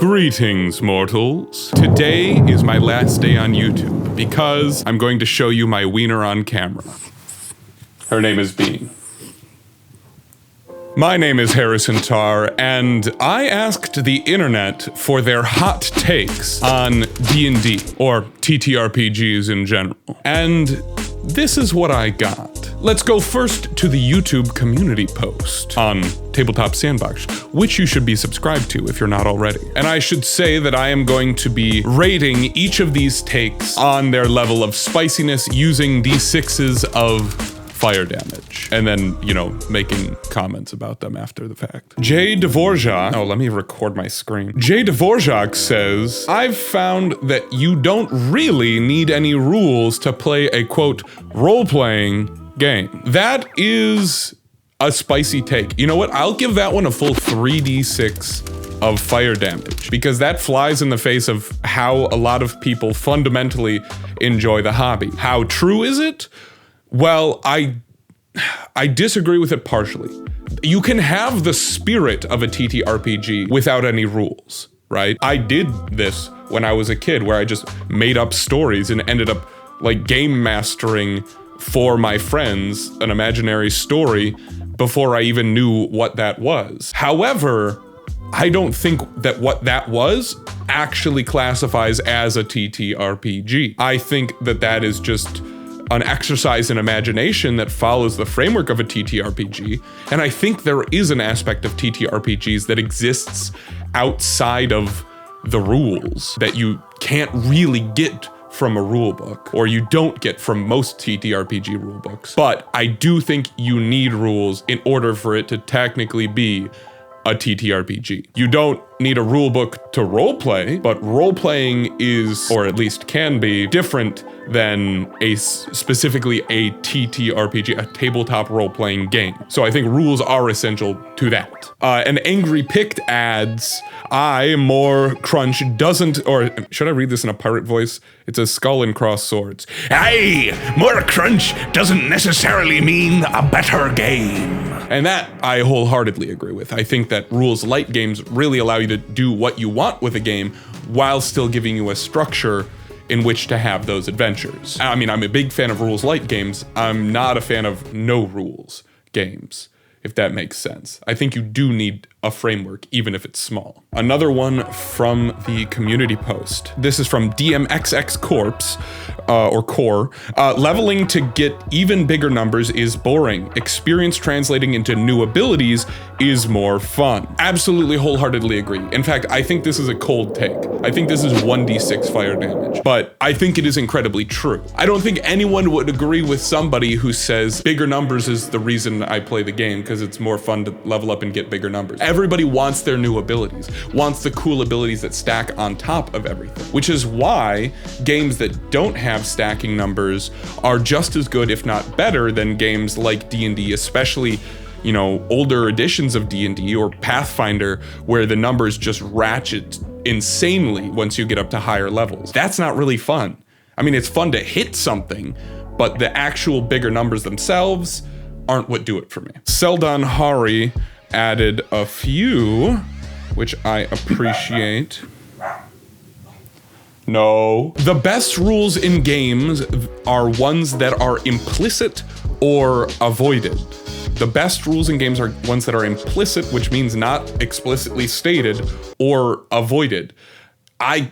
Greetings, mortals. Today is my last day on YouTube because I'm going to show you my wiener on camera. Her name is Bean. My name is Harrison Tarr, and I asked the internet for their hot takes on D&D, or TTRPGs in general. And this is what I got. Let's go first to the YouTube community post on Tabletop Sandbox, which you should be subscribed to if you're not already. And I should say that I am going to be rating each of these takes on their level of spiciness using D6s of fire damage, and then, making comments about them after the fact. Jay Dvorak, oh, let me record my screen. Jay Dvorak says, I've found that you don't really need any rules to play a, quote, role-playing game. That is a spicy take. You know what? I'll give that one a full 3d6 of fire damage, because that flies in the face of how a lot of people fundamentally enjoy the hobby. How true is it? Well, I disagree with it partially. You can have the spirit of a TTRPG without any rules, right? I did this when I was a kid, where I just made up stories and ended up game mastering for my friends an imaginary story before I even knew what that was. However, I don't think that what that was actually classifies as a TTRPG. I think that that is just an exercise in imagination that follows the framework of a TTRPG, and I think there is an aspect of TTRPGs that exists outside of the rules that you can't really get from a rule book, or you don't get from most TTRPG rule books. But I do think you need rules in order for it to technically be a TTRPG. You don't need a rule book to roleplay, but roleplaying is, or at least can be, different than specifically a TTRPG, a tabletop role-playing game. So I think rules are essential to that. And Angry Picked adds, more crunch doesn't, or should I read this in a pirate voice? It's a skull and cross swords. More crunch doesn't necessarily mean a better game. And that I wholeheartedly agree with. I think that rules light games really allow you to do what you want with a game while still giving you a structure in which to have those adventures. I mean, I'm a big fan of rules light games. I'm not a fan of no rules games, if that makes sense. I think you do need a framework, even if it's small. Another one from the community post. This is from DMXX Corpse, or Core. Leveling to get even bigger numbers is boring. Experience translating into new abilities is more fun. Absolutely wholeheartedly agree. In fact, I think this is a cold take. I think this is 1d6 fire damage, but I think it is incredibly true. I don't think anyone would agree with somebody who says bigger numbers is the reason I play the game, because it's more fun to level up and get bigger numbers. Everybody wants their new abilities, wants the cool abilities that stack on top of everything, which is why games that don't have stacking numbers are just as good, if not better, than games like D&D, especially, older editions of D&D or Pathfinder, where the numbers just ratchet insanely once you get up to higher levels. That's not really fun. I mean, it's fun to hit something, but the actual bigger numbers themselves aren't what do it for me. Seldon Hari added a few, which I appreciate. No. The best rules in games are ones that are implicit or avoided. The best rules in games are ones that are implicit, which means not explicitly stated, or avoided. I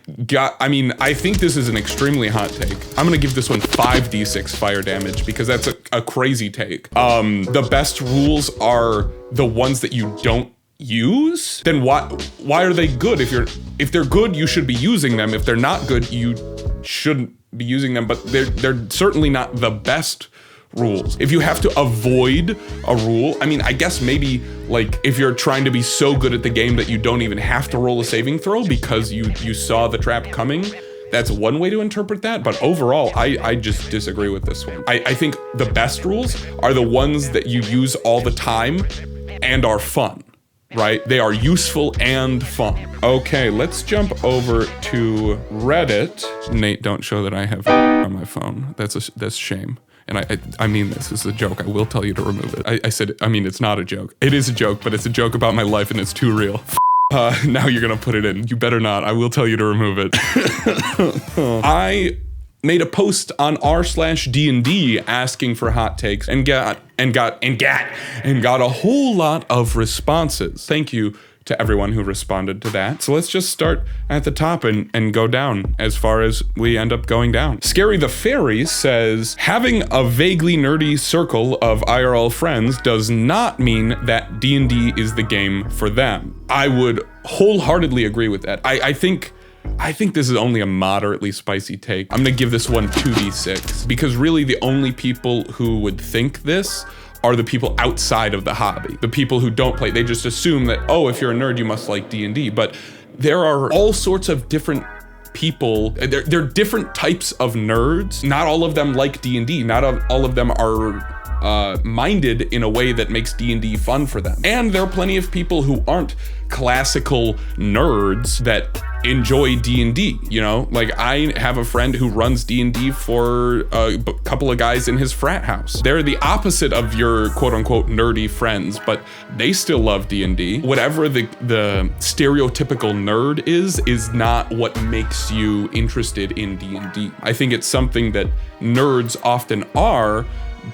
think this is an extremely hot take. I'm gonna give this one 5d6 fire damage, because that's a crazy take. The best rules are the ones that you don't use. Then why are they good? If they're good, you should be using them. If they're not good, you shouldn't be using them, but they're certainly not the best rules. If you have to avoid a rule, I guess maybe if you're trying to be so good at the game that you don't even have to roll a saving throw because you saw the trap coming, that's one way to interpret that. But overall, I just disagree with this one. I think the best rules are the ones that you use all the time and are fun, right? They are useful and fun. Okay, let's jump over to Reddit. Nate, don't show that I have on my phone. That's shame. And I mean this is a joke. I will tell you to remove it. I said, it's not a joke. It is a joke, but it's a joke about my life and it's too real. Now you're gonna put it in. You better not. I will tell you to remove it. I made a post on r/D&D asking for hot takes and got a whole lot of responses. Thank you to everyone who responded to that. So let's just start at the top and go down as far as we end up going down. Scary the Fairy says, having a vaguely nerdy circle of IRL friends does not mean that D&D is the game for them. I would wholeheartedly agree with that. I think this is only a moderately spicy take. I'm gonna give this one 2d6 because really the only people who would think this are the people outside of the hobby. The people who don't play, they just assume that, oh, if you're a nerd, you must like D&D. But there are all sorts of different people. There are different types of nerds. Not all of them like D&D. Not all of them are minded in a way that makes D&D fun for them. And there are plenty of people who aren't classical nerds that enjoy D&D, you know? Like, I have a friend who runs D&D for a couple of guys in his frat house. They're the opposite of your quote-unquote nerdy friends, but they still love D&D. Whatever the stereotypical nerd is not what makes you interested in D&D. I think it's something that nerds often are,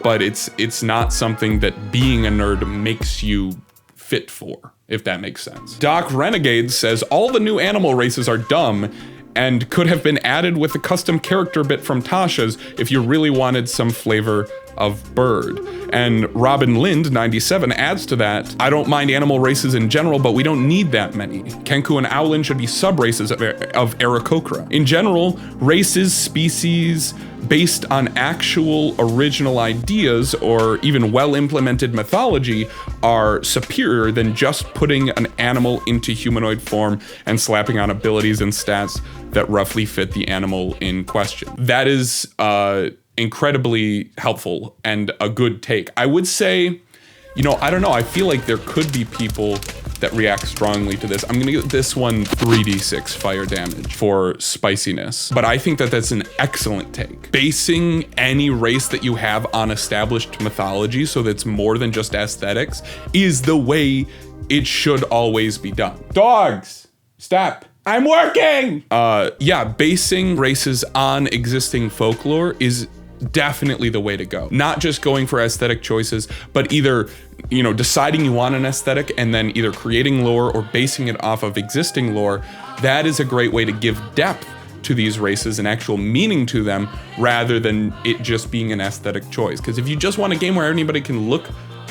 but it's not something that being a nerd makes you fit for, if that makes sense. Doc Renegade says, all the new animal races are dumb and could have been added with a custom character bit from Tasha's if you really wanted some flavor of bird. And Robin Lind, 97, adds to that, I don't mind animal races in general, but we don't need that many. Kenku and Owlin should be sub-races of Aarakocra. In general, races, species, based on actual original ideas or even well-implemented mythology are superior than just putting an animal into humanoid form and slapping on abilities and stats that roughly fit the animal in question. That is incredibly helpful and a good take. I would say, you know, I don't know, I feel like there could be people that react strongly to this. I'm gonna give this one 3d6 fire damage for spiciness, but I think that that's an excellent take. Basing any race that you have on established mythology so that's more than just aesthetics is the way it should always be done. Dogs, stop. I'm working! Yeah, basing races on existing folklore is definitely the way to go. Not just going for aesthetic choices, but either, you know, deciding you want an aesthetic and then either creating lore or basing it off of existing lore. That is a great way to give depth to these races and actual meaning to them rather than it just being an aesthetic choice. Because if you just want a game where anybody can look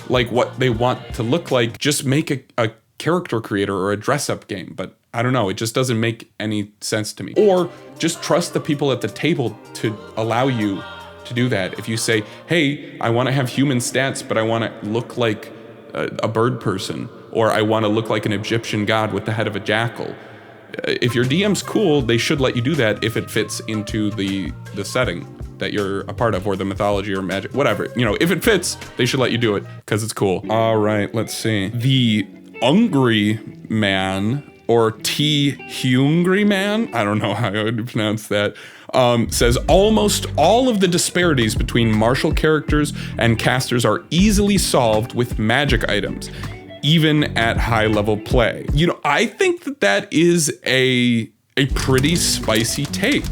like what they want to look like, just make a character creator or a dress-up game. But I don't know, it just doesn't make any sense to me. Or just trust the people at the table to allow you to do that. If you say, hey, I want to have human stats, but I want to look like a bird person, or I want to look like an Egyptian god with the head of a jackal. If your DM's cool, they should let you do that if it fits into the setting that you're a part of, or the mythology or magic, whatever. You know, if it fits, they should let you do it because it's cool. All right, let's see. The Hungry Man, or Hungry Man, I don't know how I would pronounce that, says almost all of the disparities between martial characters and casters are easily solved with magic items, even at high level play. You know, I think that is a pretty spicy take.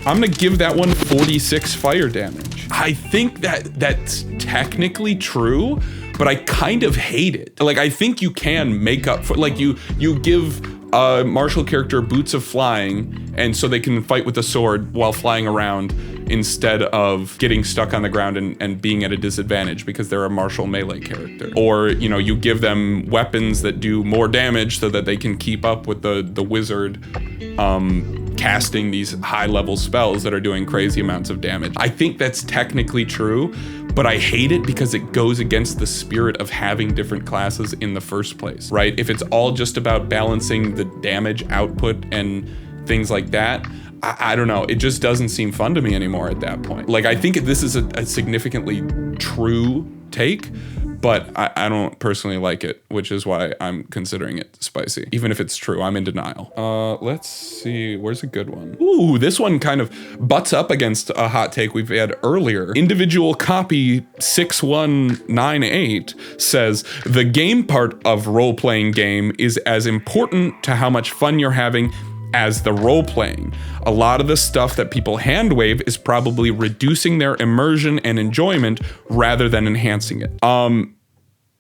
I'm gonna give that one 46 fire damage. I think that's technically true, but I kind of hate it. Like, I think you can make up for, like, you give a martial character boots of flying, and so they can fight with a sword while flying around instead of getting stuck on the ground and being at a disadvantage because they're a martial melee character. Or, you know, you give them weapons that do more damage so that they can keep up with the wizard casting these high-level spells that are doing crazy amounts of damage. I think that's technically true, but I hate it because it goes against the spirit of having different classes in the first place, right? If it's all just about balancing the damage output and things like that, I don't know, it just doesn't seem fun to me anymore at that point. Like, I think this is a significantly true take, but I don't personally like it, which is why I'm considering it spicy. Even if it's true, I'm in denial. Let's see, where's a good one? Ooh, this one kind of butts up against a hot take we've had earlier. Individual copy 6198 says, the game part of role-playing game is as important to how much fun you're having as the role-playing. A lot of the stuff that people hand-wave is probably reducing their immersion and enjoyment rather than enhancing it.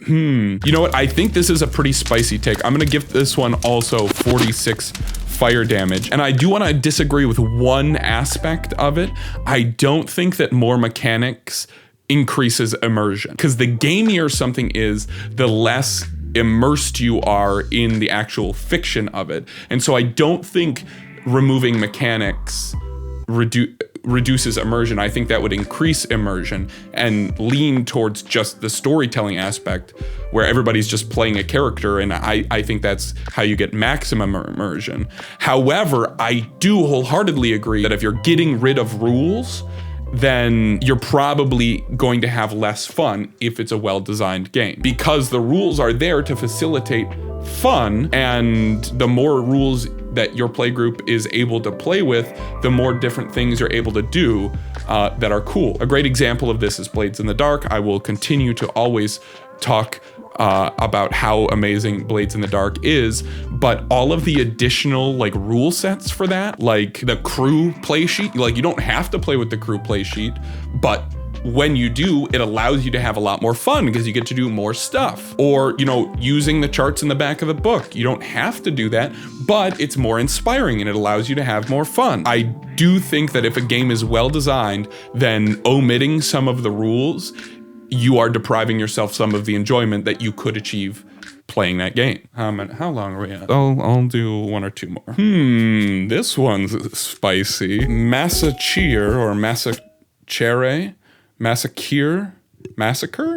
You know what? I think this is a pretty spicy take. I'm gonna give this one also 46 fire damage. And I do want to disagree with one aspect of it. I don't think that more mechanics increases immersion, because the gamier something is, the less immersed you are in the actual fiction of it. And so I don't think removing mechanics reduces immersion. I think that would increase immersion and lean towards just the storytelling aspect, where everybody's just playing a character, and I think that's how you get maximum immersion. However, I do wholeheartedly agree that if you're getting rid of rules, then you're probably going to have less fun if it's a well-designed game, because the rules are there to facilitate fun, and the more rules that your playgroup is able to play with, the more different things you're able to do that are cool. A great example of this is Blades in the Dark. I will continue to always talk about how amazing Blades in the Dark is, but all of the additional like rule sets for that, like the crew play sheet, like you don't have to play with the crew play sheet, but when you do, it allows you to have a lot more fun because you get to do more stuff. Or, you know, using the charts in the back of the book. You don't have to do that, but it's more inspiring and it allows you to have more fun. I do think that if a game is well designed, then omitting some of the rules, you are depriving yourself some of the enjoyment that you could achieve playing that game. How long are we at? I'll do one or two more. This one's spicy. Massacure or Massacure?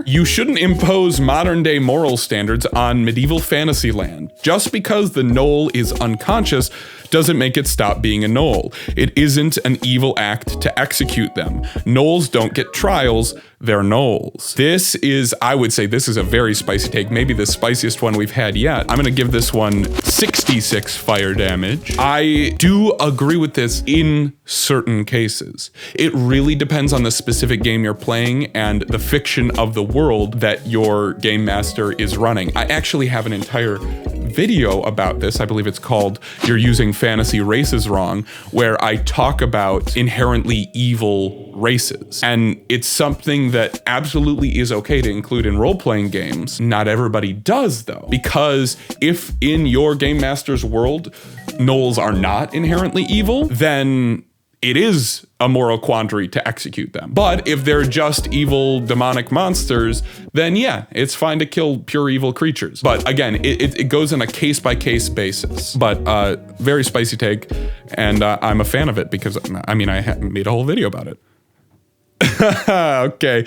You shouldn't impose modern day moral standards on medieval fantasy land. Just because the gnoll is unconscious doesn't make it stop being a gnoll. It isn't an evil act to execute them. Gnolls don't get trials, they're gnolls. This is, I would say this is a very spicy take, maybe the spiciest one we've had yet. I'm gonna give this one 66 fire damage. I do agree with this in certain cases. It really depends on the specific game you're playing and the fiction of the world that your game master is running. I actually have an entire video about this. I believe it's called You're Using Fantasy Races Wrong, where I talk about inherently evil races. And it's something that absolutely is okay to include in role-playing games. Not everybody does though, because if in your game master's world, gnolls are not inherently evil, then it is a moral quandary to execute them. But if they're just evil demonic monsters, then yeah, it's fine to kill pure evil creatures. But again, it goes on a case-by-case basis. But very spicy take, and I'm a fan of it because, I mean, I made a whole video about it. Okay,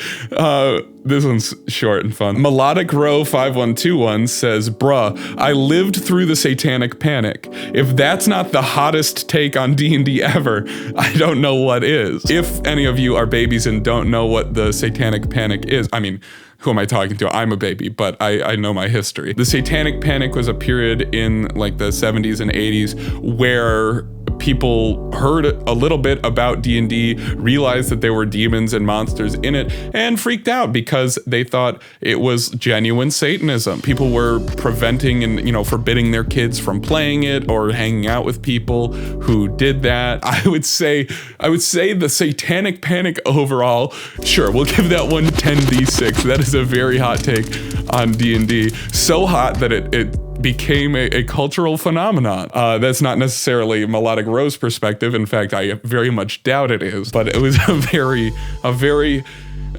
this one's short and fun. Melodic Row 5121 says, bruh, I lived through the Satanic Panic. If that's not the hottest take on D&D ever, I don't know what is. If any of you are babies and don't know what the Satanic Panic is, I mean, who am I talking to? I'm a baby, but I know my history. The Satanic Panic was a period in like the 70s and 80s where people heard a little bit about D&D, realized that there were demons and monsters in it, and freaked out because they thought it was genuine Satanism. People were preventing and, you know, forbidding their kids from playing it or hanging out with people who did that. I would say the Satanic Panic overall, sure, we'll give that one 10d6. That is a very hot take on D&D. So hot that it became a cultural phenomenon. That's not necessarily Melodic Row's perspective. In fact, I very much doubt it is, but it was a very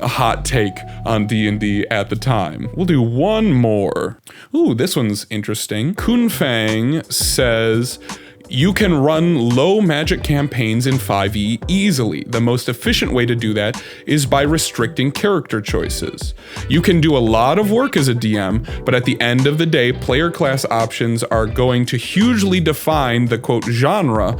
hot take on D&D at the time. We'll do one more. Ooh, this one's interesting. Kunfang says, you can run low magic campaigns in 5e easily. The most efficient way to do that is by restricting character choices. You can do a lot of work as a DM, but at the end of the day, player class options are going to hugely define the quote genre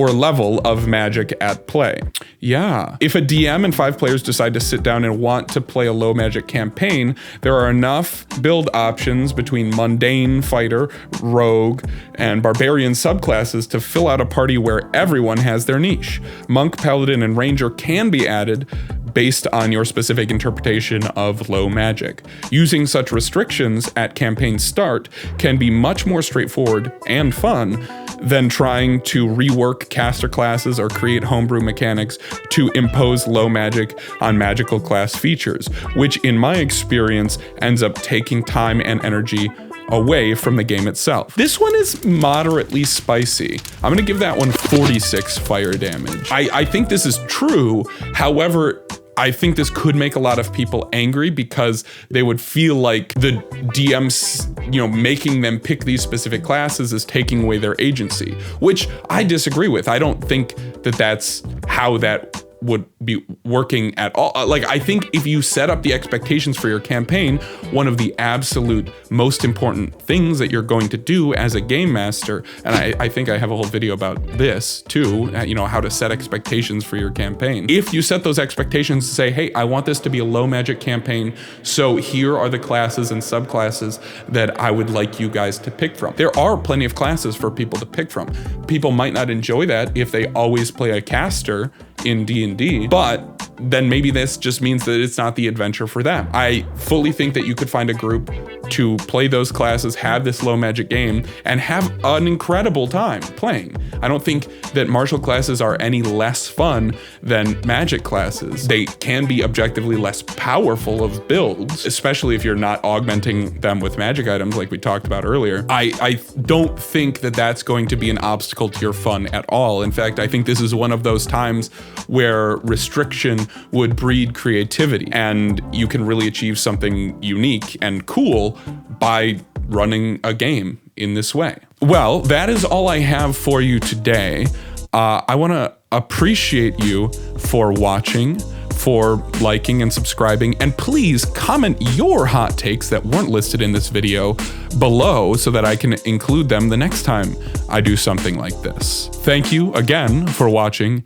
or level of magic at play. Yeah. If a DM and 5 players decide to sit down and want to play a low magic campaign, there are enough build options between mundane, fighter, rogue, and barbarian subclasses to fill out a party where everyone has their niche. Monk, paladin, and ranger can be added based on your specific interpretation of low magic. Using such restrictions at campaign start can be much more straightforward and fun than trying to rework caster classes or create homebrew mechanics to impose low magic on magical class features, which in my experience ends up taking time and energy away from the game itself. This one is moderately spicy. I'm gonna give that one 46 fire damage. I think this is true, however, I think this could make a lot of people angry because they would feel like the DMs, making them pick these specific classes is taking away their agency, which I disagree with. I don't think that that's how that would be working at all. Like, I think if you set up the expectations for your campaign, one of the absolute most important things that you're going to do as a game master, and I think I have a whole video about this too, how to set expectations for your campaign. If you set those expectations to say, hey, I want this to be a low magic campaign, so here are the classes and subclasses that I would like you guys to pick from. There are plenty of classes for people to pick from. People might not enjoy that if they always play a caster in D&D, but then maybe this just means that it's not the adventure for them. I fully think that you could find a group to play those classes, have this low magic game, and have an incredible time playing. I don't think that martial classes are any less fun than magic classes. They can be objectively less powerful of builds, especially if you're not augmenting them with magic items like we talked about earlier. I don't think that that's going to be an obstacle to your fun at all. In fact, I think this is one of those times where restriction would breed creativity, and you can really achieve something unique and cool by running a game in this way. Well, that is all I have for you today. I want to appreciate you for watching, for liking and subscribing, and please comment your hot takes that weren't listed in this video below so that I can include them the next time I do something like this. Thank you again for watching,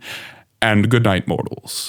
and good night, mortals.